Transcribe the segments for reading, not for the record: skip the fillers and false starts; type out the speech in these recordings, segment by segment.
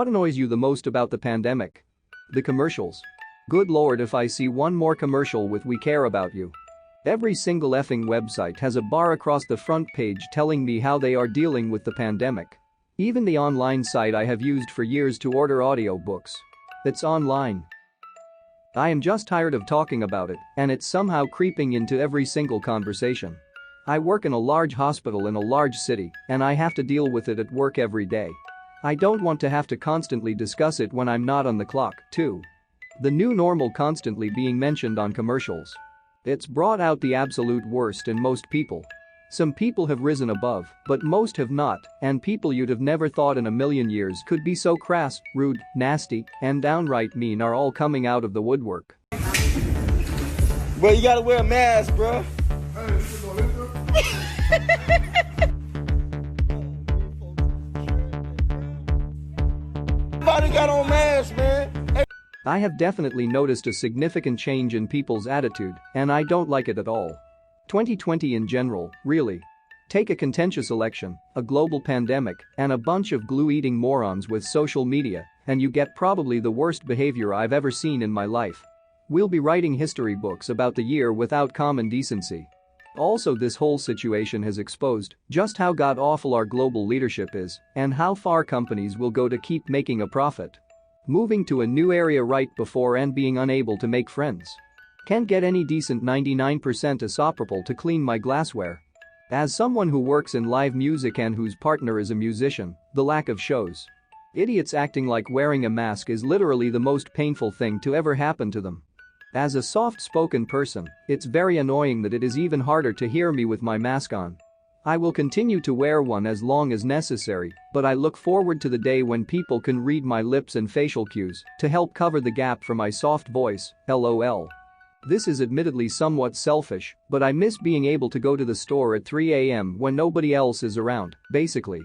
What annoys you the most about the pandemic? The commercials. Good lord, if I see one more commercial with "we care about you." Every single effing website has a bar across the front page telling me how they are dealing with the pandemic. Even the online site I have used for years to order audiobooks. It's online. I am just tired of talking about it, and it's somehow creeping into every single conversation. I work in a large hospital in a large city, and I have to deal with it at work every day. I don't want to have to constantly discuss it when I'm not on the clock, too. The new normal constantly being mentioned on commercials. It's brought out the absolute worst in most people. Some people have risen above, but most have not, and people you'd have never thought in a million years could be so crass, rude, nasty, and downright mean are all coming out of the woodwork. Bro, you gotta wear a mask, bro. Everybody got on masks, man. I have definitely noticed a significant change in people's attitude, and I don't like it at all. 2020 in general, really. Take a contentious election, a global pandemic, and a bunch of glue-eating morons with social media, and you get probably the worst behavior I've ever seen in my life. We'll be writing history books about the year without common decency. Also, this whole situation has exposed just how god-awful our global leadership is and how far companies will go to keep making a profit. Moving to a new area right before and being unable to make friends. Can't get any decent 99% isopropyl to clean my glassware. As someone who works in live music and whose partner is a musician, the lack of shows. Idiots acting like wearing a mask is literally the most painful thing to ever happen to them. As a soft-spoken person, it's very annoying that it is even harder to hear me with my mask on. I will continue to wear one as long as necessary, but I look forward to the day when people can read my lips and facial cues to help cover the gap for my soft voice, LOL. This is admittedly somewhat selfish, but I miss being able to go to the store at 3 a.m. when nobody else is around, basically.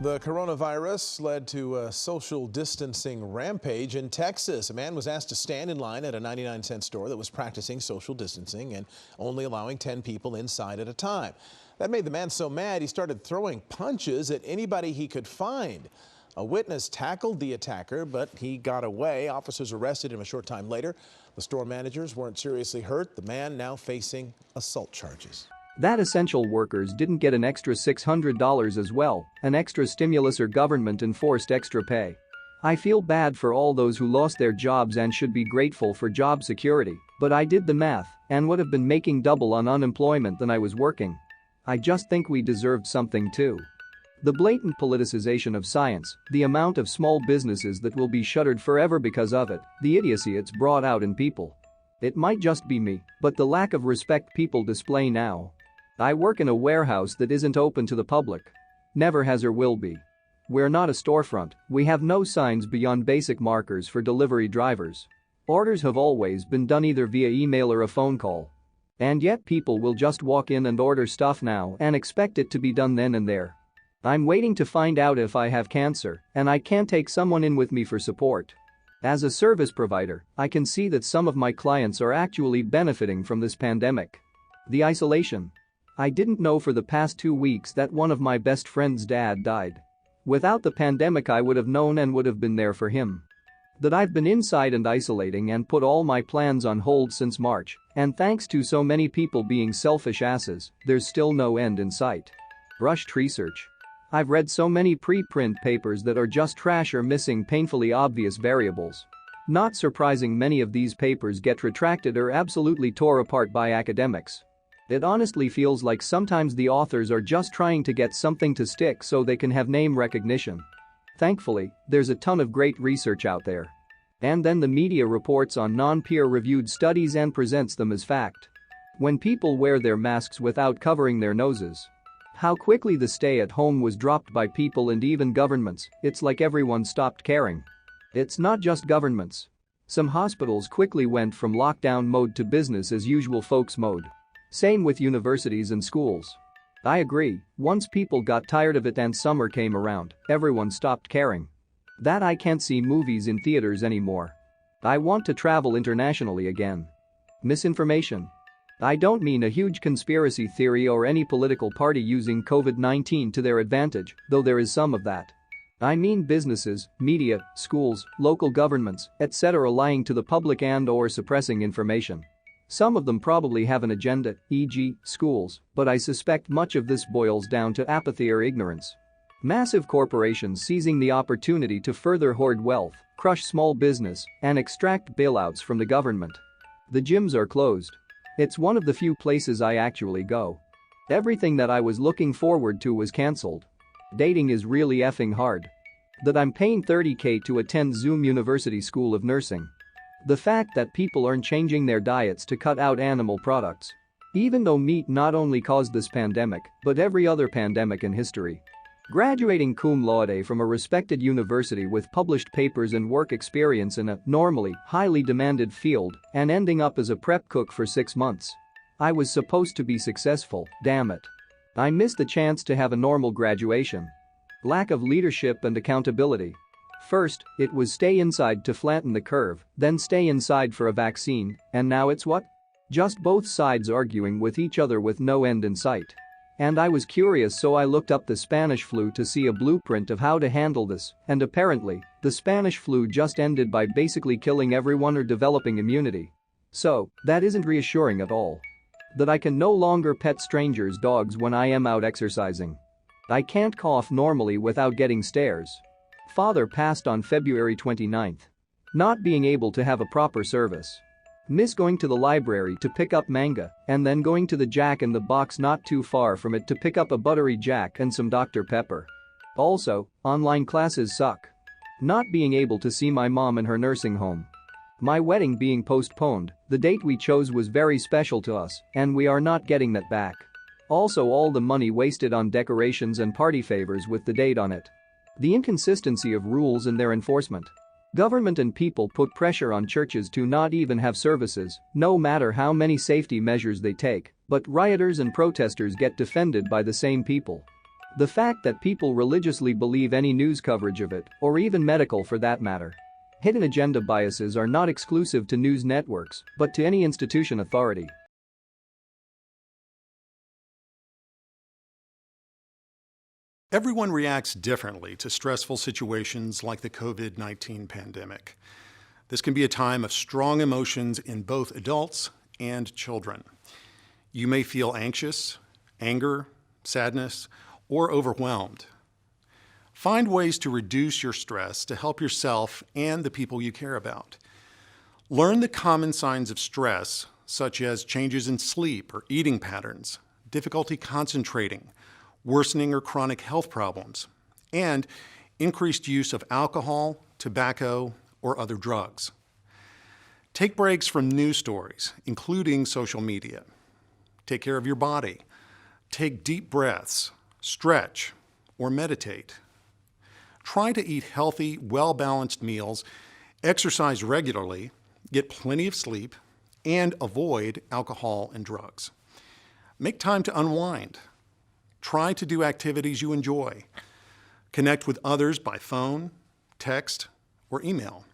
The coronavirus led to a social distancing rampage in Texas. A man was asked to stand in line at a 99-cent store that was practicing social distancing and only allowing 10 people inside at a time. That made the man so mad he started throwing punches at anybody he could find. A witness tackled the attacker, but he got away. Officers arrested him a short time later. The store managers weren't seriously hurt. The man now facing assault charges. That essential workers didn't get an extra $600 as well, an extra stimulus or government-enforced extra pay. I feel bad for all those who lost their jobs and should be grateful for job security, but I did the math and would have been making double on unemployment than I was working. I just think we deserved something too. The blatant politicization of science, the amount of small businesses that will be shuttered forever because of it, the idiocy it's brought out in people. It might just be me, but the lack of respect people display now. I work in a warehouse that isn't open to the public. Never has or will be. We're not a storefront, we have no signs beyond basic markers for delivery drivers. Orders have always been done either via email or a phone call. And yet people will just walk in and order stuff now and expect it to be done then and there. I'm waiting to find out if I have cancer, and I can't take someone in with me for support. As a service provider, I can see that some of my clients are actually benefiting from this pandemic. The isolation. I didn't know for the past 2 weeks that one of my best friend's dad died. Without the pandemic I would have known and would have been there for him. That I've been inside and isolating and put all my plans on hold since March, and thanks to so many people being selfish asses, there's still no end in sight. Rushed research. I've read so many preprint papers that are just trash or missing painfully obvious variables. Not surprising many of these papers get retracted or absolutely tore apart by academics. It honestly feels like sometimes the authors are just trying to get something to stick so they can have name recognition. Thankfully, there's a ton of great research out there. And then the media reports on non-peer-reviewed studies and presents them as fact. When people wear their masks without covering their noses. How quickly the stay-at-home was dropped by people and even governments, it's like everyone stopped caring. It's not just governments. Some hospitals quickly went from lockdown mode to business as usual folks mode. Same with universities and schools. I agree, once people got tired of it and summer came around, everyone stopped caring. That I can't see movies in theaters anymore. I want to travel internationally again. Misinformation. I don't mean a huge conspiracy theory or any political party using COVID-19 to their advantage, though there is some of that. I mean businesses, media, schools, local governments, etc. lying to the public and/or suppressing information. Some of them probably have an agenda, e.g., schools, but I suspect much of this boils down to apathy or ignorance. Massive corporations seizing the opportunity to further hoard wealth, crush small business, and extract bailouts from the government. The gyms are closed. It's one of the few places I actually go. Everything that I was looking forward to was cancelled. Dating is really effing hard. That I'm paying $30K to attend Zoom University School of Nursing. The fact that people aren't changing their diets to cut out animal products. Even though meat not only caused this pandemic, but every other pandemic in history. Graduating cum laude from a respected university with published papers and work experience in a, normally, highly demanded field, and ending up as a prep cook for 6 months. I was supposed to be successful, damn it. I missed the chance to have a normal graduation. Lack of leadership and accountability. First, it was stay inside to flatten the curve, then stay inside for a vaccine, and now it's what? Just both sides arguing with each other with no end in sight. And I was curious, so I looked up the Spanish flu to see a blueprint of how to handle this, and apparently, the Spanish flu just ended by basically killing everyone or developing immunity. So, that isn't reassuring at all. That I can no longer pet strangers' dogs when I am out exercising. I can't cough normally without getting stares. Father passed on February 29th. Not being able to have a proper service. Miss going to the library to pick up manga, and then going to the Jack in the Box not too far from it to pick up a buttery Jack and some Dr. Pepper. Also, online classes suck. Not being able to see my mom in her nursing home. My wedding being postponed, the date we chose was very special to us, and we are not getting that back. Also, all the money wasted on decorations and party favors with the date on it. The inconsistency of rules and their enforcement. Government and people put pressure on churches to not even have services, no matter how many safety measures they take, but rioters and protesters get defended by the same people. The fact that people religiously believe any news coverage of it, or even medical for that matter. Hidden agenda biases are not exclusive to news networks, but to any institution authority. Everyone reacts differently to stressful situations like the COVID-19 pandemic. This can be a time of strong emotions in both adults and children. You may feel anxious, anger, sadness, or overwhelmed. Find ways to reduce your stress to help yourself and the people you care about. Learn the common signs of stress, such as changes in sleep or eating patterns, difficulty concentrating, worsening or chronic health problems, and increased use of alcohol, tobacco, or other drugs. Take breaks from news stories, including social media. Take care of your body. Take deep breaths, stretch, or meditate. Try to eat healthy, well-balanced meals, exercise regularly, get plenty of sleep, and avoid alcohol and drugs. Make time to unwind. Try to do activities you enjoy. Connect with others by phone, text, or email.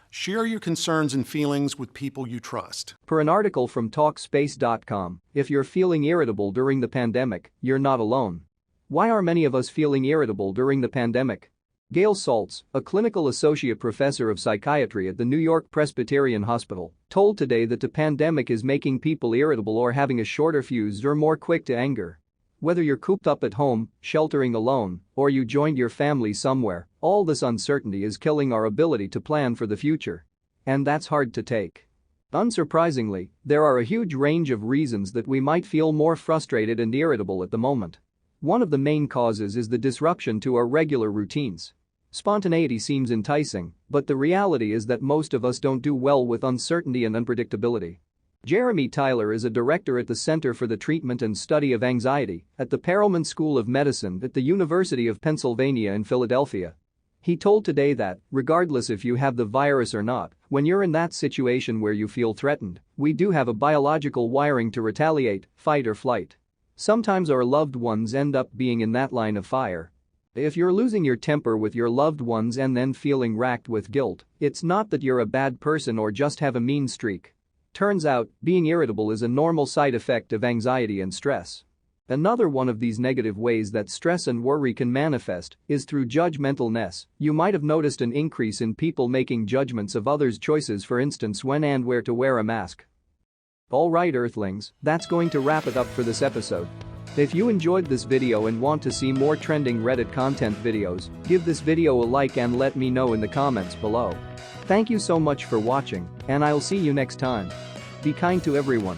Share your concerns and feelings with people you trust. Per an article from Talkspace.com, if you're feeling irritable during the pandemic, you're not alone. Why are many of us feeling irritable during the pandemic? Gail Saltz, a clinical associate professor of psychiatry at the New York Presbyterian Hospital, told Today that the pandemic is making people irritable or having a shorter fuse or more quick to anger. Whether you're cooped up at home, sheltering alone, or you joined your family somewhere, all this uncertainty is killing our ability to plan for the future. And that's hard to take. Unsurprisingly, there are a huge range of reasons that we might feel more frustrated and irritable at the moment. One of the main causes is the disruption to our regular routines. Spontaneity seems enticing, but the reality is that most of us don't do well with uncertainty and unpredictability. Jeremy Tyler is a director at the Center for the Treatment and Study of Anxiety at the Perelman School of Medicine at the University of Pennsylvania in Philadelphia. He told Today that, regardless if you have the virus or not, when you're in that situation where you feel threatened, we do have a biological wiring to retaliate, fight or flight. Sometimes our loved ones end up being in that line of fire. If you're losing your temper with your loved ones and then feeling racked with guilt, it's not that you're a bad person or just have a mean streak. Turns out, being irritable is a normal side effect of anxiety and stress. Another one of these negative ways that stress and worry can manifest is through judgmentalness. You might have noticed an increase in people making judgments of others' choices, for instance when and where to wear a mask. Alright Earthlings, that's going to wrap it up for this episode. If you enjoyed this video and want to see more trending Reddit content videos, give this video a like and let me know in the comments below. Thank you so much for watching, and I'll see you next time. Be kind to everyone.